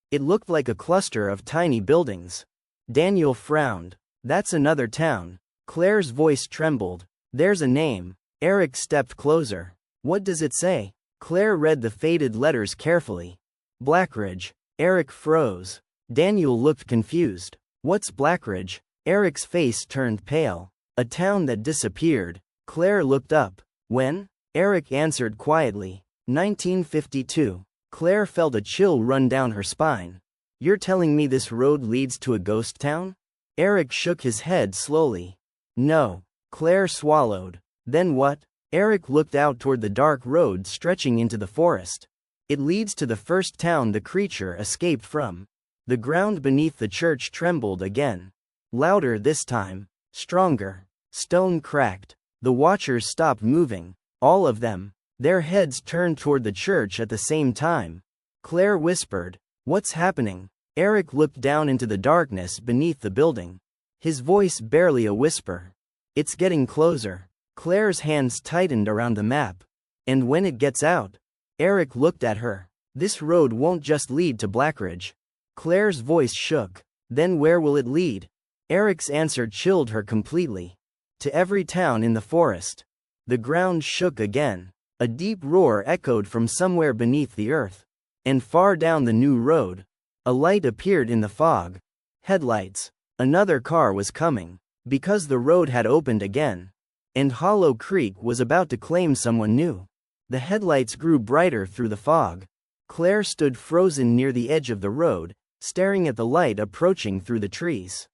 It looked like a cluster of tiny buildings. Daniel frowned. That's another town. Claire's voice trembled. There's a name. Eric stepped closer. What does it say? Claire read the faded letters carefully. Blackridge. Eric froze. Daniel looked confused. What's Blackridge? Eric's face turned pale. A town that disappeared. Claire looked up. When? Eric answered quietly. 1952. Claire felt a chill run down her spine. You're telling me this road leads to a ghost town? Eric shook his head slowly. No. Claire swallowed. Then what? Eric looked out toward the dark road stretching into the forest. It leads to the first town the creature escaped from. The ground beneath the church trembled again. Louder this time. Stronger. Stone cracked. The watchers stopped moving. All of them. Their heads turned toward the church at the same time. Claire whispered. What's happening? Eric looked down into the darkness beneath the building. His voice barely a whisper. It's getting closer. Claire's hands tightened around the map. And when it gets out? Eric looked at her. This road won't just lead to Blackridge. Claire's voice shook. Then where will it lead? Eric's answer chilled her completely. To every town in the forest. The ground shook again. A deep roar echoed from somewhere beneath the earth. And far down the new road, a light appeared in the fog. Headlights. Another car was coming. Because the road had opened again. And Hollow Creek was about to claim someone new. The headlights grew brighter through the fog. Claire stood frozen near the edge of the road, staring at the light approaching through the trees.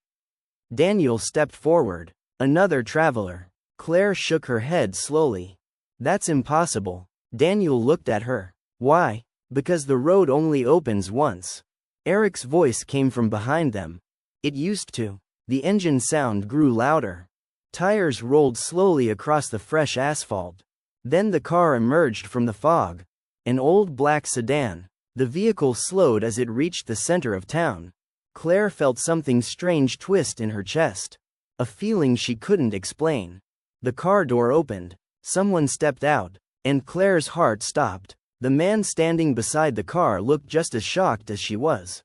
Daniel stepped forward. Another traveler. Claire shook her head slowly. That's impossible. Daniel looked at her. Why? Because the road only opens once. Eric's voice came from behind them. It used to. The engine sound grew louder. Tires rolled slowly across the fresh asphalt. Then the car emerged from the fog. An old black sedan. The vehicle slowed as it reached the center of town. Claire felt something strange twist in her chest. A feeling she couldn't explain. The car door opened. Someone stepped out. And Claire's heart stopped. The man standing beside the car looked just as shocked as she was.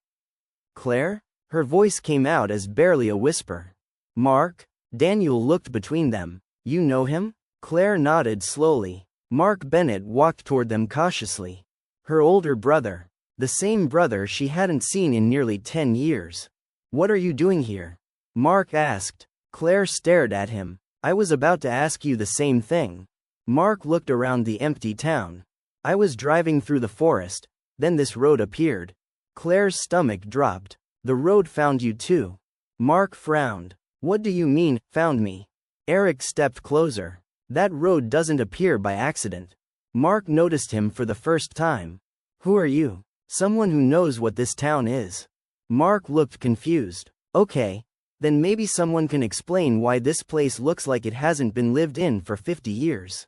Claire? Her voice came out as barely a whisper. Mark? Daniel looked between them. You know him? Claire nodded slowly. Mark Bennett walked toward them cautiously. Her older brother. The same brother she hadn't seen in nearly 10 years. What are you doing here? Mark asked. Claire stared at him. I was about to ask you the same thing. Mark looked around the empty town. I was driving through the forest, then this road appeared. Claire's stomach dropped. The road found you too. Mark frowned. What do you mean, found me? Eric stepped closer. That road doesn't appear by accident. Mark noticed him for the first time. Who are you? Someone who knows what this town is. Mark looked confused. Okay, then maybe someone can explain why this place looks like it hasn't been lived in for 50 years.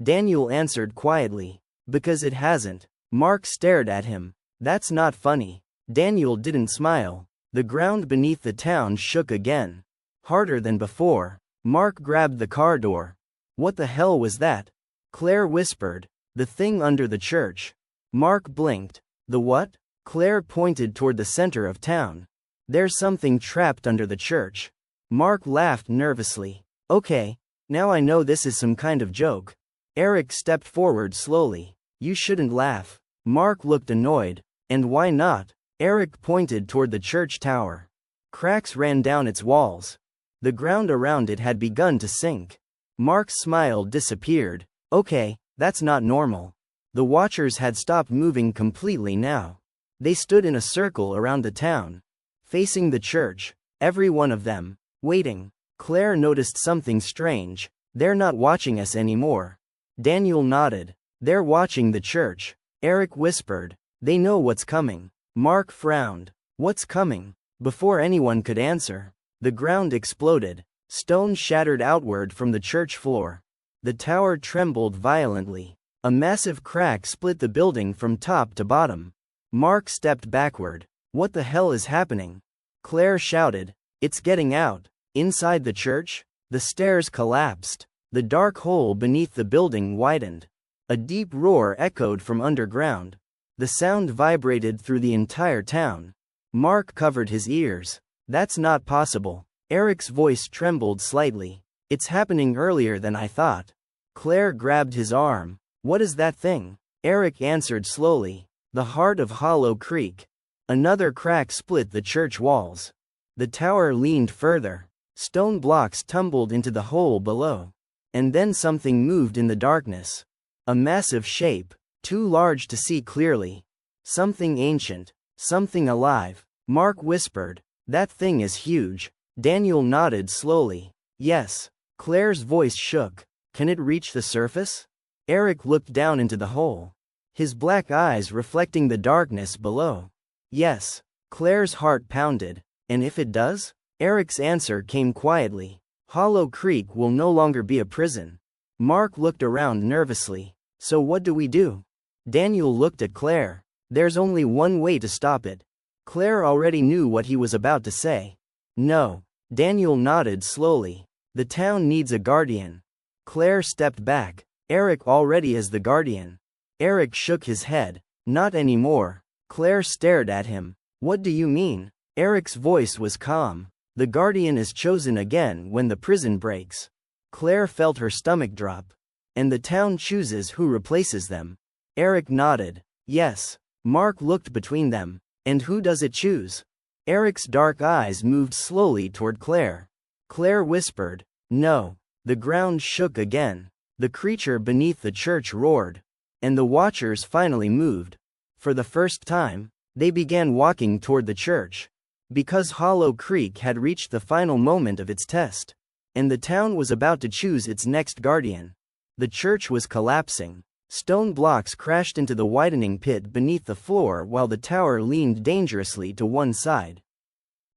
Daniel answered quietly. Because it hasn't. Mark stared at him. That's not funny. Daniel didn't smile. The ground beneath the town shook again. Harder than before. Mark grabbed the car door. What the hell was that? Claire whispered. The thing under the church. Mark blinked. The what? Claire pointed toward the center of town. There's something trapped under the church. Mark laughed nervously. Okay, now I know this is some kind of joke. Eric stepped forward slowly. You shouldn't laugh. Mark looked annoyed. And why not? Eric pointed toward the church tower. Cracks ran down its walls. The ground around it had begun to sink. Mark's smile disappeared. Okay, that's not normal. The watchers had stopped moving completely now. They stood in a circle around the town, facing the church, every one of them, waiting. Claire noticed something strange. They're not watching us anymore. Daniel nodded. They're watching the church. Eric whispered. They know what's coming. Mark frowned. What's coming? Before anyone could answer, the ground exploded. Stone shattered outward from the church floor. The tower trembled violently. A massive crack split the building from top to bottom. Mark stepped backward. What the hell is happening? Claire shouted. It's getting out. Inside the church, the stairs collapsed. The dark hole beneath the building widened. A deep roar echoed from underground. The sound vibrated through the entire town. Mark covered his ears. That's not possible. Eric's voice trembled slightly. It's happening earlier than I thought. Claire grabbed his arm. What is that thing? Eric answered slowly. The heart of Hollow Creek. Another crack split the church walls. The tower leaned further. Stone blocks tumbled into the hole below. And then something moved in the darkness. A massive shape, too large to see clearly. Something ancient, something alive. Mark whispered. That thing is huge. Daniel nodded slowly. Yes. Claire's voice shook. Can it reach the surface? Eric looked down into the hole. His black eyes reflecting the darkness below. Yes. Claire's heart pounded. And if it does? Eric's answer came quietly. Hollow Creek will no longer be a prison. Mark looked around nervously. So what do we do? Daniel looked at Claire. There's only one way to stop it. Claire already knew what he was about to say. No. Daniel nodded slowly. The town needs a guardian. Claire stepped back. Eric already is the guardian. Eric shook his head. Not anymore. Claire stared at him. What do you mean? Eric's voice was calm. The guardian is chosen again when the prison breaks. Claire felt her stomach drop. And the town chooses who replaces them. Eric nodded. Yes. Mark looked between them. And who does it choose? Eric's dark eyes moved slowly toward Claire. Claire whispered, "No." The ground shook again. The creature beneath the church roared. And the watchers finally moved. For the first time, they began walking toward the church. Because Hollow Creek had reached the final moment of its test. And the town was about to choose its next guardian. The church was collapsing. Stone blocks crashed into the widening pit beneath the floor while the tower leaned dangerously to one side.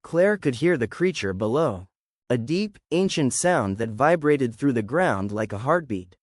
Claire could hear the creature below. A deep, ancient sound that vibrated through the ground like a heartbeat.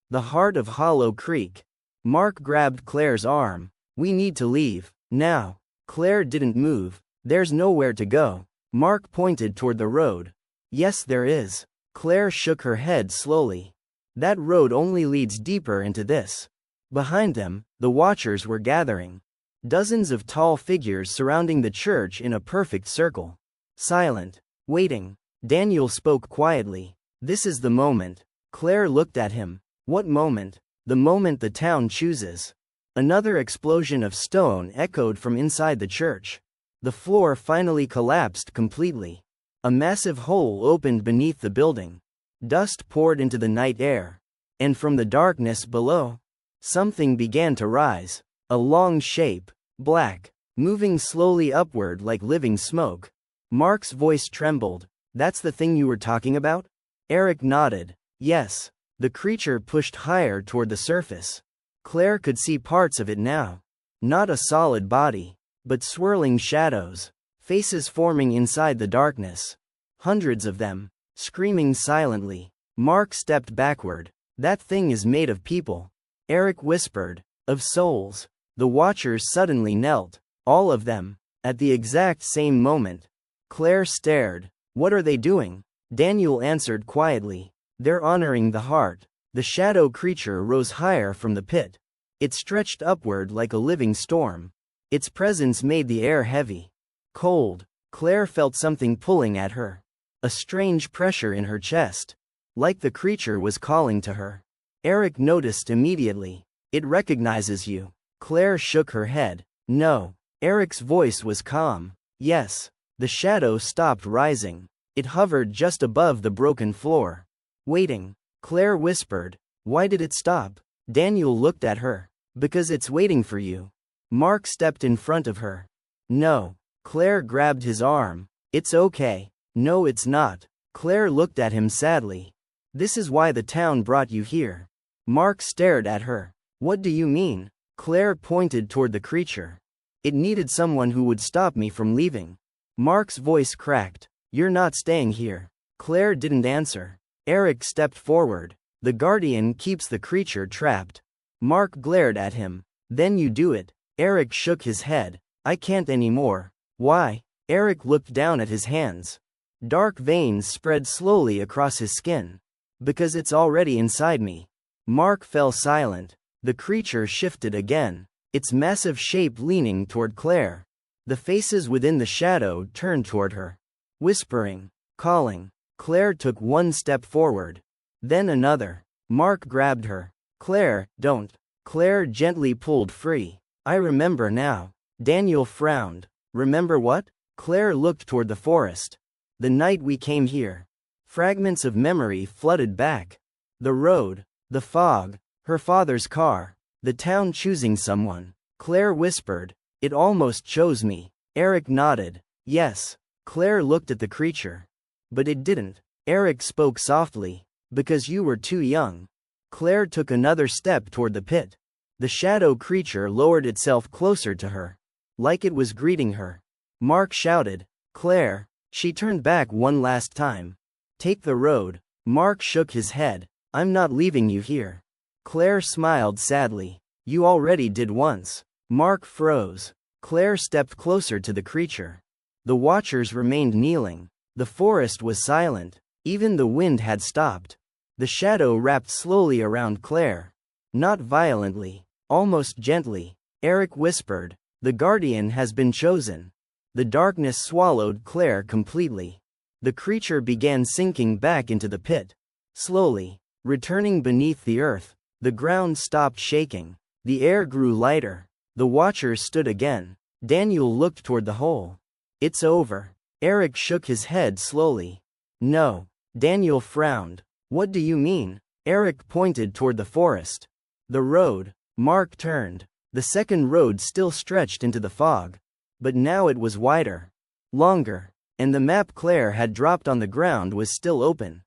The heart of Hollow Creek. Mark grabbed Claire's arm. "We need to leave, now." Claire didn't move. "There's nowhere to go." Mark pointed toward the road. "Yes, there is." Claire shook her head slowly. "That road only leads deeper into this." Behind them, the watchers were gathering. Dozens of tall figures surrounding the church in a perfect circle. Silent. Waiting. Daniel spoke quietly. "This is the moment." Claire looked at him. "What moment?" "The moment the town chooses." Another explosion of stone echoed from inside the church. The floor finally collapsed completely. A massive hole opened beneath the building. Dust poured into the night air. And from the darkness below, something began to rise. A long shape, black, moving slowly upward like living smoke. Mark's voice trembled. "That's the thing you were talking about?" Eric nodded. "Yes." The creature pushed higher toward the surface. Claire could see parts of it now. Not a solid body, but swirling shadows. Faces forming inside the darkness. Hundreds of them, screaming silently. Mark stepped backward. "That thing is made of people." Eric whispered. "Of souls." The watchers suddenly knelt. All of them. At the exact same moment. Claire stared. "What are they doing?" Daniel answered quietly. "They're honoring the heart." The shadow creature rose higher from the pit. It stretched upward like a living storm. Its presence made the air heavy. Cold. Claire felt something pulling at her. A strange pressure in her chest. Like the creature was calling to her. Eric noticed immediately. "It recognizes you." Claire shook her head. "No." Eric's voice was calm. "Yes." The shadow stopped rising. It hovered just above the broken floor. "Waiting." Claire whispered. "Why did it stop?" Daniel looked at her. "Because it's waiting for you." Mark stepped in front of her. "No." Claire grabbed his arm. "It's okay." "No, it's not." Claire looked at him sadly. "This is why the town brought you here." Mark stared at her. "What do you mean?" Claire pointed toward the creature. "It needed someone who would stop me from leaving." Mark's voice cracked. "You're not staying here." Claire didn't answer. Eric stepped forward. "The guardian keeps the creature trapped." Mark glared at him. "Then you do it." Eric shook his head. "I can't anymore." "Why?" Eric looked down at his hands. Dark veins spread slowly across his skin. "Because it's already inside me." Mark fell silent. The creature shifted again, its massive shape leaning toward Claire. The faces within the shadow turned toward her. Whispering, calling. Claire took one step forward. Then another. Mark grabbed her. "Claire, don't." Claire gently pulled free. "I remember now." Daniel frowned. "Remember what?" Claire looked toward the forest. "The night we came here." Fragments of memory flooded back. The road. The fog. Her father's car. The town choosing someone. Claire whispered. "It almost chose me." Eric nodded. "Yes." Claire looked at the creature. "But it didn't." Eric spoke softly. "Because you were too young." Claire took another step toward the pit. The shadow creature lowered itself closer to her. Like it was greeting her. Mark shouted, "Claire." She turned back one last time. "Take the road." Mark shook his head. "I'm not leaving you here." Claire smiled sadly. "You already did once." Mark froze. Claire stepped closer to the creature. The watchers remained kneeling. The forest was silent. Even the wind had stopped. The shadow wrapped slowly around Claire. Not violently. Almost gently. Eric whispered. The guardian has been chosen. The darkness swallowed Claire completely. The creature began sinking back into the pit. Slowly, returning beneath the earth, the ground stopped shaking. The air grew lighter. The watchers stood again. Daniel looked toward the hole. It's over. Eric shook his head slowly. No. Daniel frowned. What do you mean? Eric pointed toward the forest. The road. Mark turned. The second road still stretched into the fog. But now it was wider. Longer. And the map Claire had dropped on the ground was still open.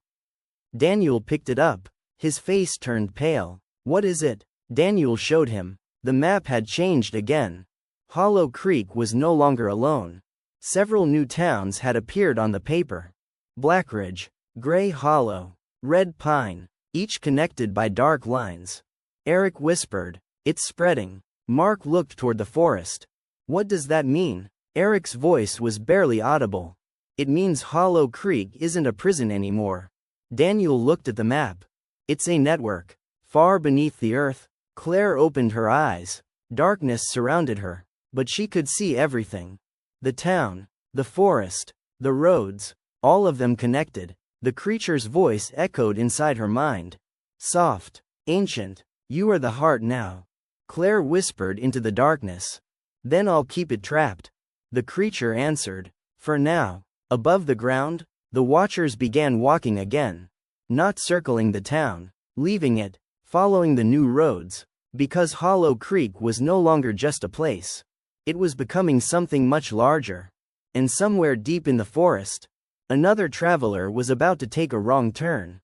Daniel picked it up. His face turned pale. What is it? Daniel showed him. The map had changed again. Hollow Creek was no longer alone. Several new towns had appeared on the paper. Blackridge, Gray Hollow, Red Pine, each connected by dark lines. Eric whispered, "It's spreading." Mark looked toward the forest. "What does that mean?" Eric's voice was barely audible. "It means Hollow Creek isn't a prison anymore." Daniel looked at the map. "It's a network. Far beneath the earth." Claire opened her eyes. Darkness surrounded her, but she could see everything. The town, the forest, the roads, all of them connected. The creature's voice echoed inside her mind. "Soft, ancient, you are the heart now." Claire whispered into the darkness. "Then I'll keep it trapped." The creature answered. "For now." Above the ground, the watchers began walking again. Not circling the town, leaving it, following the new roads. Because Hollow Creek was no longer just a place. It was becoming something much larger. And somewhere deep in the forest, another traveler was about to take a wrong turn.